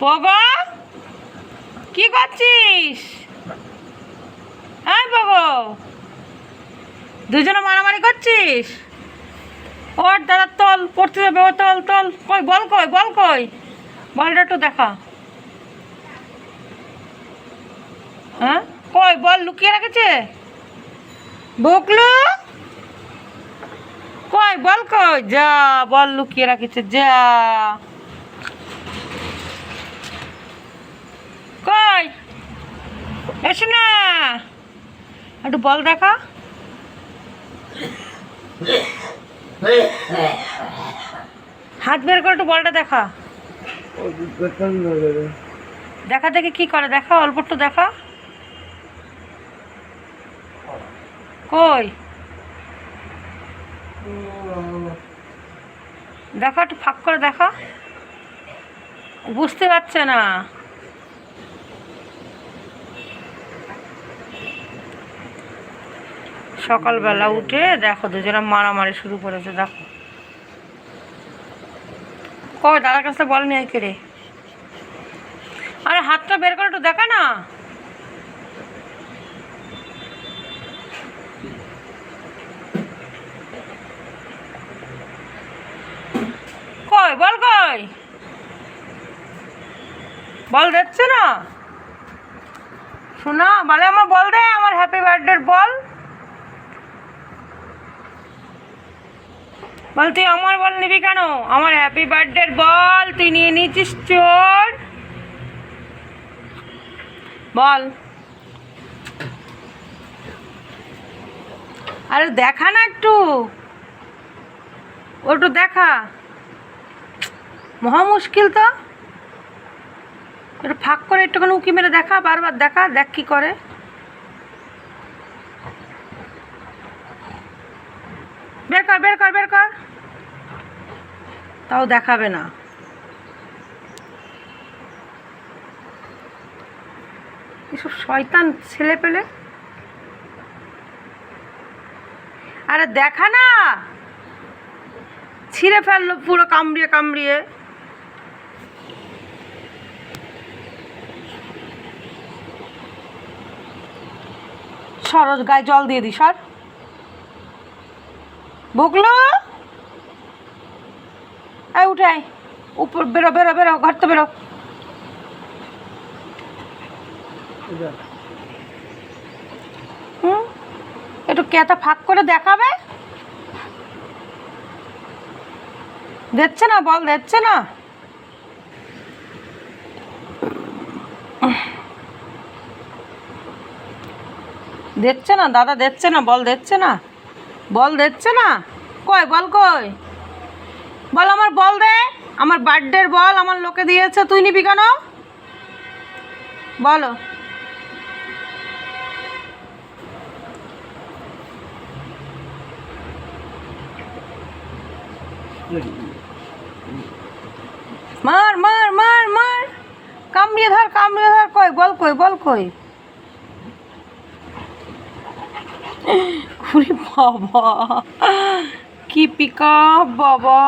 পগো কি করছিস? হ্যাঁ পগো, দুজনে মারামারি করছিস? ওর দাদা তল পড়তে যাবে, ও তল তল। কই বল, কই বল, কই বলটা একটু দেখা। হ্যাঁ কই বল লুকিয়ে রেখেছে? বকলু কই বল, কই যা বল লুকিয়ে রাখিছে, যা কই এসো না, একটু বল দেখা। হাত বের করে একটু বলটা দেখা। দেখা দেখে কি করে, দেখা অল্প একটু দেখা। কই দেখা, একটু ফাঁক করে দেখা। বুঝতে পারছে না। সকালবেলা উঠে দেখো দুজনে মারামারি শুরু করেছে, দেখো। কই দাদার কাছে বল নিয়ে কেড়ে। আরে হাতটা বের করে একটু দেখা না। কই বল, কই বল দিচ্ছে না। শোনা বলে আমার বল দে, আমার হ্যাপি বার্থডে বল। বল তুই আমার বল নিবি কেন? আমার হ্যাপি বার্থডে বল তুই নিয়ে নিয়েছিস, চোর। বল। আরে দেখা না একটু, ওটু দেখা। মহা মুশকিল তো। একটু ফাঁক করে একটুখানি উঁকি মেরে দেখা, বারবার দেখা, দেখ কি করে। বের কর বের কর বের কর, তাও দেখাবে না। এসব শয়তান ছেলে পেলে। আরে দেখা না, ছিঁড়ে ফেললো পুরো কামড়িয়ে কামড়িয়ে। সরোজ গায়ে জল দিয়ে দি, সর। বকলো এই উঠে আয়, উপর বেরো বেরো বেরো, ঘর তো বেরো। একটু কেতা ফাঁক করে দেখাবে। দিচ্ছে না বল, দিচ্ছে না। দিচ্ছে না দাদা, দিচ্ছে না বল, দিচ্ছে না বল, দিচ্ছে না। কই বল, কই বল আমার বল দে, আমার বার্থডের বল আমার লোকে দিয়েছে, তুই নিবি কেন? বলো। মার মার মার মার, কামড়িয়ে ধর কামড়িয়ে ধর। কই বল, কই বল, কই। বাবা কি পিকআপ বাবা।